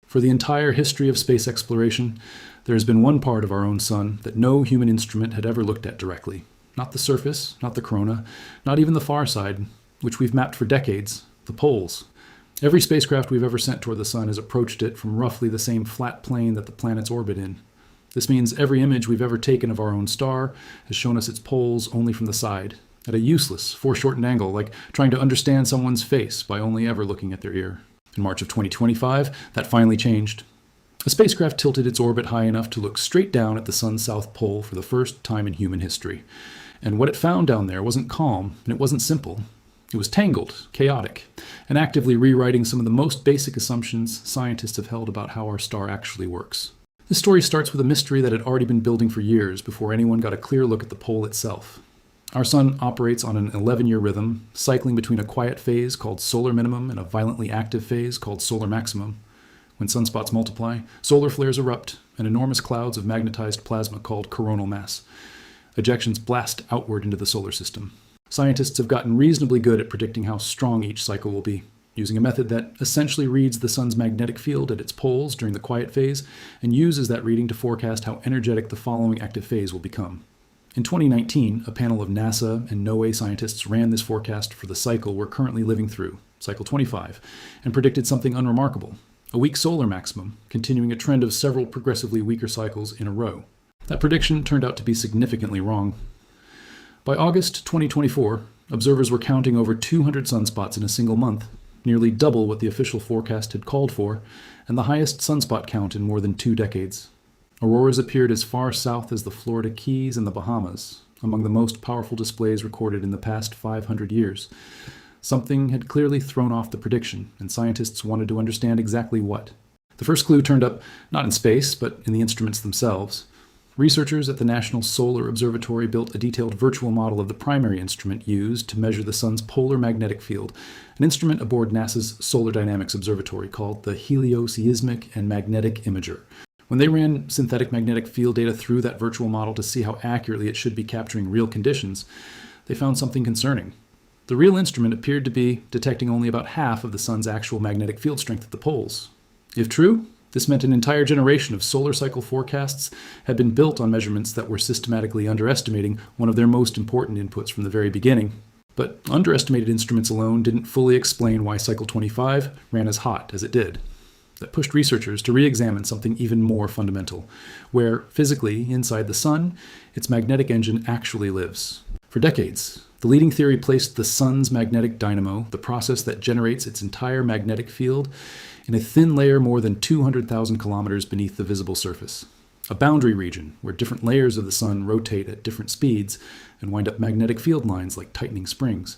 For the entire history of space exploration, there has been one part of our own sun that no human instrument had ever looked at directly. Not the surface, not the corona, not even the far side, which we've mapped for decades, the poles. Every spacecraft we've ever sent toward the sun has approached it from roughly the same flat plane that the planets orbit in. This means every image we've ever taken of our own star has shown us its poles only from the side, at a useless, foreshortened angle, like trying to understand someone's face by only ever looking at their ear. In March of 2025, that finally changed. A spacecraft tilted its orbit high enough to look straight down at the sun's south pole for the first time in human history. And what it found down there wasn't calm, and it wasn't simple. It was tangled, chaotic, and actively rewriting some of the most basic assumptions scientists have held about how our star actually works. This story starts with a mystery that had already been building for years before anyone got a clear look at the pole itself. Our sun operates on an 11-year rhythm, cycling between a quiet phase called solar minimum and a violently active phase called solar maximum. When sunspots multiply, solar flares erupt, and enormous clouds of magnetized plasma called coronal mass. Ejections blast outward into the solar system. Scientists have gotten reasonably good at predicting how strong each cycle will be, using a method that essentially reads the sun's magnetic field at its poles during the quiet phase and uses that reading to forecast how energetic the following active phase will become. In 2019, a panel of NASA and NOAA scientists ran this forecast for the cycle we're currently living through, cycle 25, and predicted something unremarkable: a weak solar maximum, continuing a trend of several progressively weaker cycles in a row. That prediction turned out to be significantly wrong. By August 2024, observers were counting over 200 sunspots in a single month, nearly double what the official forecast had called for, and the highest sunspot count in more than 2 decades. Auroras appeared as far south as the Florida Keys and the Bahamas, among the most powerful displays recorded in the past 500 years. Something had clearly thrown off the prediction, and scientists wanted to understand exactly what. The first clue turned up not in space, but in the instruments themselves. Researchers at the National Solar Observatory built a detailed virtual model of the primary instrument used to measure the sun's polar magnetic field, an instrument aboard NASA's Solar Dynamics Observatory called the Helioseismic and Magnetic Imager. When they ran synthetic magnetic field data through that virtual model to see how accurately it should be capturing real conditions, they found something concerning. The real instrument appeared to be detecting only about half of the sun's actual magnetic field strength at the poles. If true, this meant an entire generation of solar cycle forecasts had been built on measurements that were systematically underestimating one of their most important inputs from the very beginning. But underestimated instruments alone didn't fully explain why cycle 25 ran as hot as it did. That pushed researchers to re-examine something even more fundamental, where physically, inside the sun, its magnetic engine actually lives. For decades, the leading theory placed the sun's magnetic dynamo, the process that generates its entire magnetic field, in a thin layer more than 200,000 kilometers beneath the visible surface. A boundary region where different layers of the sun rotate at different speeds and wind up magnetic field lines like tightening springs.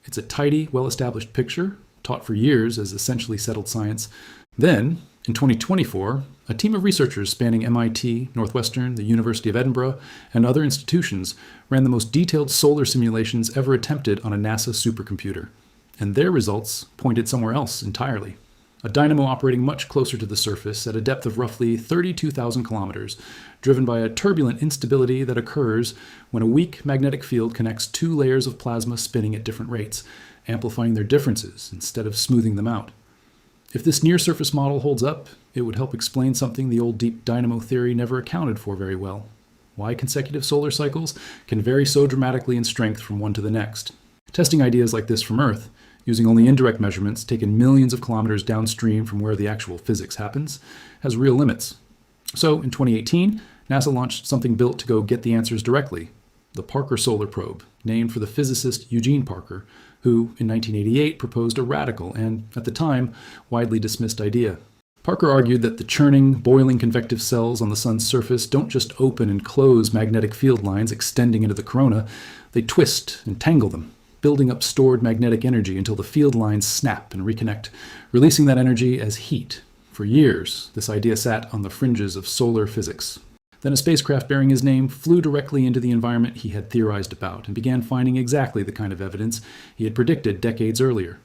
It's a tidy, well-established picture, taught for years as essentially settled science. Then, in 2024, a team of researchers spanning MIT, Northwestern, the University of Edinburgh, and other institutions ran the most detailed solar simulations ever attempted on a NASA supercomputer. And their results pointed somewhere else entirely. A dynamo operating much closer to the surface at a depth of roughly 32,000 kilometers, driven by a turbulent instability that occurs when a weak magnetic field connects 2 layers of plasma spinning at different rates, amplifying their differences instead of smoothing them out. If this near-surface model holds up, it would help explain something the old deep dynamo theory never accounted for very well: why consecutive solar cycles can vary so dramatically in strength from one to the next. Testing ideas like this from Earth, using only indirect measurements taken millions of kilometers downstream from where the actual physics happens, has real limits. So, in 2018, NASA launched something built to go get the answers directly: the Parker Solar Probe, named for the physicist Eugene Parker, who, in 1988, proposed a radical and, at the time, widely dismissed idea. Parker argued that the churning, boiling convective cells on the sun's surface don't just open and close magnetic field lines extending into the corona, they twist and tangle them, building up stored magnetic energy until the field lines snap and reconnect, releasing that energy as heat. For years, this idea sat on the fringes of solar physics. Then a spacecraft bearing his name flew directly into the environment he had theorized about and began finding exactly the kind of evidence he had predicted decades earlier.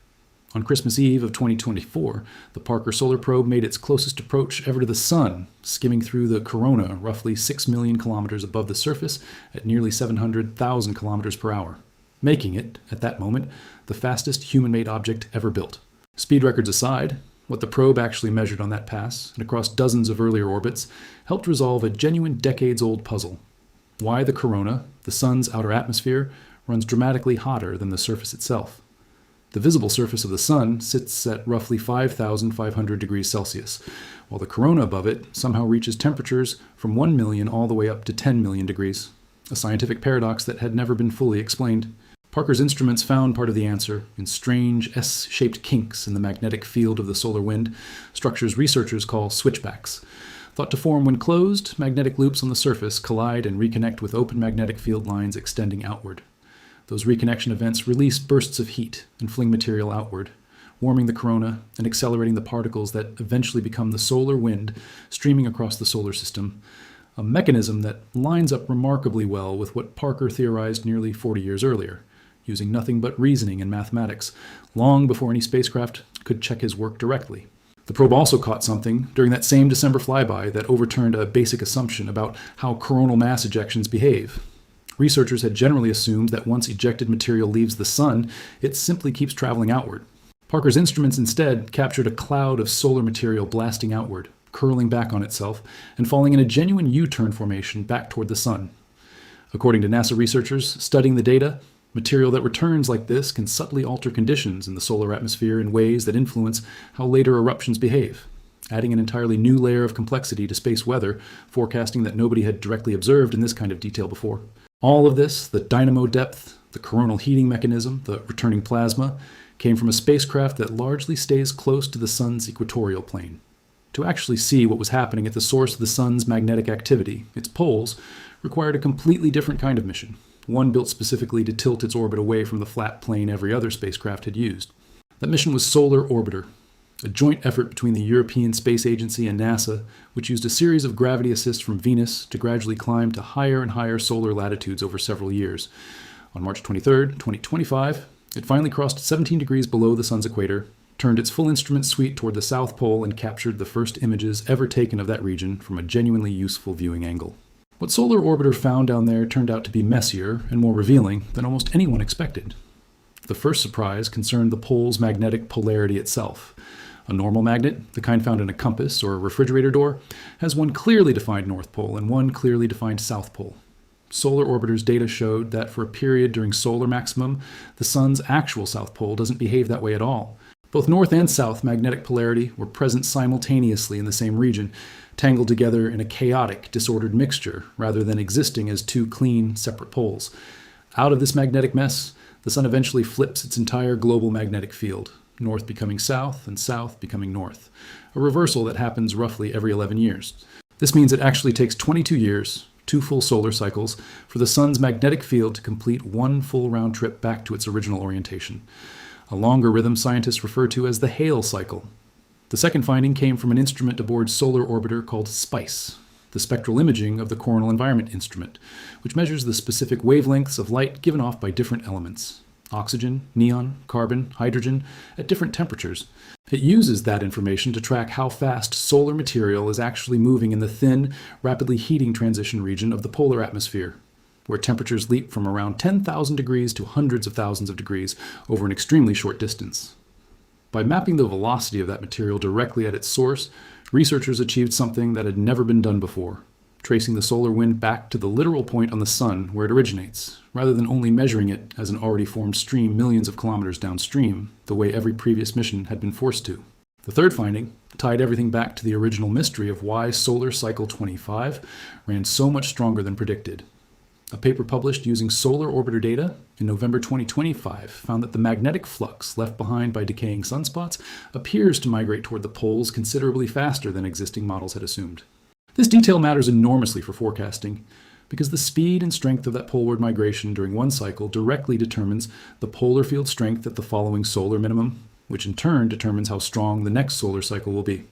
On Christmas Eve of 2024, the Parker Solar Probe made its closest approach ever to the sun, skimming through the corona roughly 6 million kilometers above the surface at nearly 700,000 kilometers per hour, making it, at that moment, the fastest human-made object ever built. Speed records aside, What the probe actually measured on that pass, and across dozens of earlier orbits, helped resolve a genuine decades-old puzzle. Why the corona, the sun's outer atmosphere, runs dramatically hotter than the surface itself. The visible surface of the sun sits at roughly 5,500 degrees Celsius, while the corona above it somehow reaches temperatures from 1 million all the way up to 10 million degrees, a scientific paradox that had never been fully explained. Parker's instruments found part of the answer in strange S-shaped kinks in the magnetic field of the solar wind, structures researchers call switchbacks. Thought to form when closed, magnetic loops on the surface collide and reconnect with open magnetic field lines extending outward. Those reconnection events release bursts of heat and fling material outward, warming the corona and accelerating the particles that eventually become the solar wind streaming across the solar system, a mechanism that lines up remarkably well with what Parker theorized nearly 40 years earlier, using nothing but reasoning and mathematics, long before any spacecraft could check his work directly. The probe also caught something during that same December flyby that overturned a basic assumption about how coronal mass ejections behave. Researchers had generally assumed that once ejected material leaves the sun, it simply keeps traveling outward. Parker's instruments instead captured a cloud of solar material blasting outward, curling back on itself, and falling in a genuine U-turn formation back toward the sun. According to NASA researchers studying the data, material that returns like this can subtly alter conditions in the solar atmosphere in ways that influence how later eruptions behave, adding an entirely new layer of complexity to space weather, forecasting that nobody had directly observed in this kind of detail before. All of this, the dynamo depth, the coronal heating mechanism, the returning plasma, came from a spacecraft that largely stays close to the sun's equatorial plane. To actually see what was happening at the source of the sun's magnetic activity, its poles, required a completely different kind of mission, one built specifically to tilt its orbit away from the flat plane every other spacecraft had used. That mission was Solar Orbiter, a joint effort between the European Space Agency and NASA, which used a series of gravity assists from Venus to gradually climb to higher and higher solar latitudes over several years. On March 23, 2025, it finally crossed 17 degrees below the sun's equator, turned its full instrument suite toward the South Pole, and captured the first images ever taken of that region from a genuinely useful viewing angle. What Solar Orbiter found down there turned out to be messier and more revealing than almost anyone expected. The first surprise concerned the pole's magnetic polarity itself. A normal magnet, the kind found in a compass or a refrigerator door, has one clearly defined north pole and one clearly defined south pole. Solar Orbiter's data showed that for a period during solar maximum, the sun's actual south pole doesn't behave that way at all. Both north and south magnetic polarity were present simultaneously in the same region, tangled together in a chaotic, disordered mixture, rather than existing as two clean, separate poles. Out of this magnetic mess, the sun eventually flips its entire global magnetic field, north becoming south and south becoming north, a reversal that happens roughly every 11 years. This means it actually takes 22 years, 2 full solar cycles, for the sun's magnetic field to complete one full round trip back to its original orientation, a longer rhythm scientists refer to as the Hale cycle. The second finding came from an instrument aboard Solar Orbiter called SPICE, the spectral imaging of the coronal environment instrument, which measures the specific wavelengths of light given off by different elements: oxygen, neon, carbon, hydrogen, at different temperatures. It uses that information to track how fast solar material is actually moving in the thin, rapidly heating transition region of the polar atmosphere, where temperatures leap from around 10,000 degrees to hundreds of thousands of degrees over an extremely short distance. By mapping the velocity of that material directly at its source, researchers achieved something that had never been done before, tracing the solar wind back to the literal point on the sun where it originates, rather than only measuring it as an already formed stream millions of kilometers downstream, the way every previous mission had been forced to. The third finding tied everything back to the original mystery of why solar cycle 25 ran so much stronger than predicted. A paper published using Solar Orbiter data in November 2025 found that the magnetic flux left behind by decaying sunspots appears to migrate toward the poles considerably faster than existing models had assumed. This detail matters enormously for forecasting, because the speed and strength of that poleward migration during one cycle directly determines the polar field strength at the following solar minimum, which in turn determines how strong the next solar cycle will be.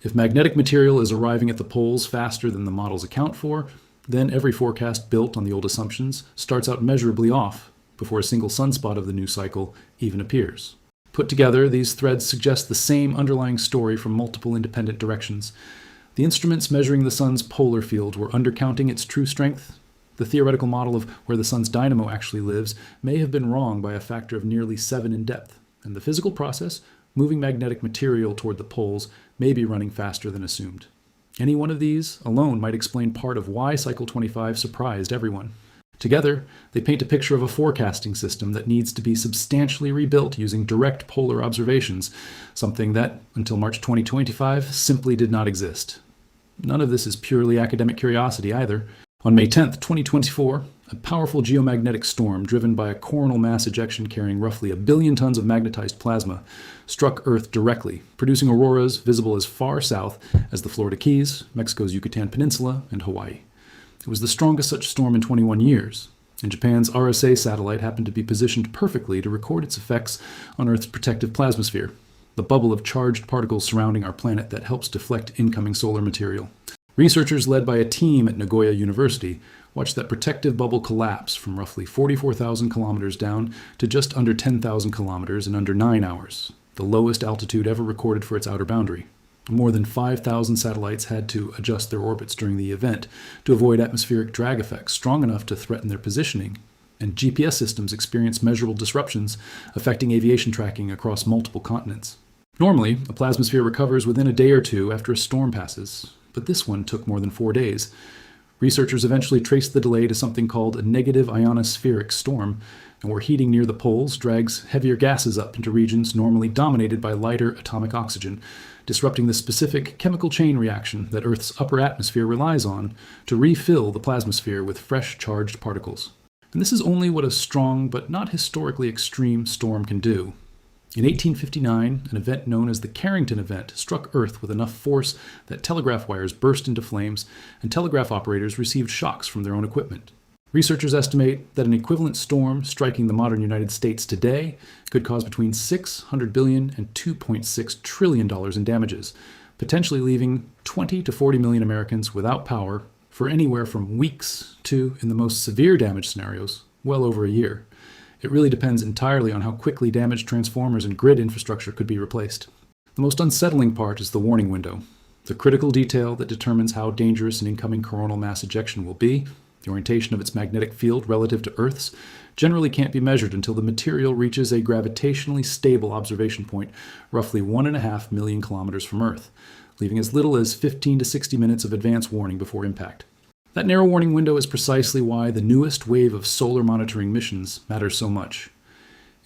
If magnetic material is arriving at the poles faster than the models account for, then every forecast built on the old assumptions starts out measurably off before a single sunspot of the new cycle even appears. Put together, these threads suggest the same underlying story from multiple independent directions. The instruments measuring the sun's polar field were undercounting its true strength. The theoretical model of where the sun's dynamo actually lives may have been wrong by a factor of nearly 7 in depth, and the physical process moving magnetic material toward the poles may be running faster than assumed. Any one of these alone might explain part of why Cycle 25 surprised everyone. Together, they paint a picture of a forecasting system that needs to be substantially rebuilt using direct polar observations, something that, until March 2025, simply did not exist. None of this is purely academic curiosity either. On May 10, 2024, a powerful geomagnetic storm driven by a coronal mass ejection carrying roughly 1 billion tons of magnetized plasma struck Earth directly, producing auroras visible as far south as the Florida Keys, Mexico's Yucatan Peninsula, and Hawaii. It was the strongest such storm in 21 years, and Japan's RSA satellite happened to be positioned perfectly to record its effects on Earth's protective plasmasphere, the bubble of charged particles surrounding our planet that helps deflect incoming solar material. Researchers led by a team at Nagoya University watched that protective bubble collapse from roughly 44,000 kilometers down to just under 10,000 kilometers in under 9 hours, the lowest altitude ever recorded for its outer boundary. More than 5,000 satellites had to adjust their orbits during the event to avoid atmospheric drag effects strong enough to threaten their positioning, and GPS systems experienced measurable disruptions affecting aviation tracking across multiple continents. Normally, a plasmasphere recovers within a day or two after a storm passes, but this one took more than 4 days. Researchers eventually traced the delay to something called a negative ionospheric storm, and where heating near the poles drags heavier gases up into regions normally dominated by lighter atomic oxygen, disrupting the specific chemical chain reaction that Earth's upper atmosphere relies on to refill the plasmasphere with fresh charged particles. And this is only what a strong but not historically extreme storm can do. In 1859, an event known as the Carrington event struck Earth with enough force that telegraph wires burst into flames, and telegraph operators received shocks from their own equipment. Researchers estimate that an equivalent storm striking the modern United States today could cause between $600 billion and $2.6 trillion in damages, potentially leaving 20 to 40 million Americans without power for anywhere from weeks to, in the most severe damage scenarios, well over a year. It really depends entirely on how quickly damaged transformers and grid infrastructure could be replaced. The most unsettling part is the warning window, the critical detail that determines how dangerous an incoming coronal mass ejection will be. The orientation of its magnetic field relative to Earth's generally can't be measured until the material reaches a gravitationally stable observation point roughly 1.5 million kilometers from Earth, leaving as little as 15 to 60 minutes of advance warning before impact. That narrow warning window is precisely why the newest wave of solar monitoring missions matters so much.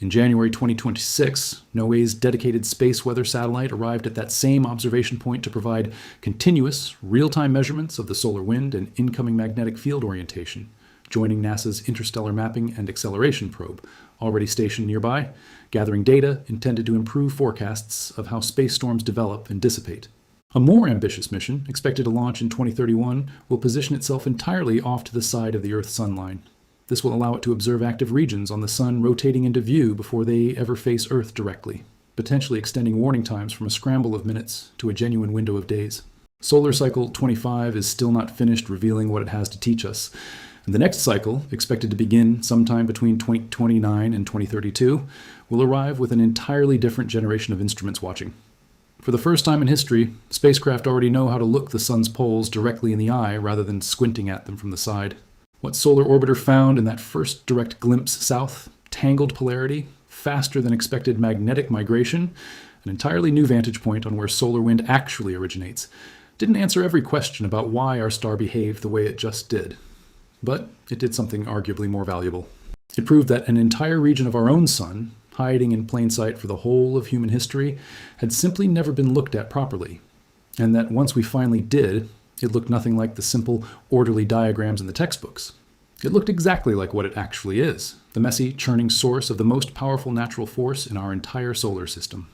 In January 2026, NOAA's dedicated space weather satellite arrived at that same observation point to provide continuous, real-time measurements of the solar wind and incoming magnetic field orientation, joining NASA's Interstellar Mapping and Acceleration probe, already stationed nearby, gathering data intended to improve forecasts of how space storms develop and dissipate. A more ambitious mission, expected to launch in 2031, will position itself entirely off to the side of the Earth-Sun line. This will allow it to observe active regions on the Sun rotating into view before they ever face Earth directly, potentially extending warning times from a scramble of minutes to a genuine window of days. Solar Cycle 25 is still not finished revealing what it has to teach us, and the next cycle, expected to begin sometime between 2029 and 2032, will arrive with an entirely different generation of instruments watching. For the first time in history, spacecraft already know how to look the Sun's poles directly in the eye rather than squinting at them from the side. What Solar Orbiter found in that first direct glimpse south, tangled polarity, faster than expected magnetic migration, an entirely new vantage point on where solar wind actually originates, didn't answer every question about why our star behaved the way it just did. But it did something arguably more valuable. It proved that an entire region of our own sun, hiding in plain sight for the whole of human history, had simply never been looked at properly, and that once we finally did, it looked nothing like the simple, orderly diagrams in the textbooks. It looked exactly like what it actually is, the messy, churning source of the most powerful natural force in our entire solar system.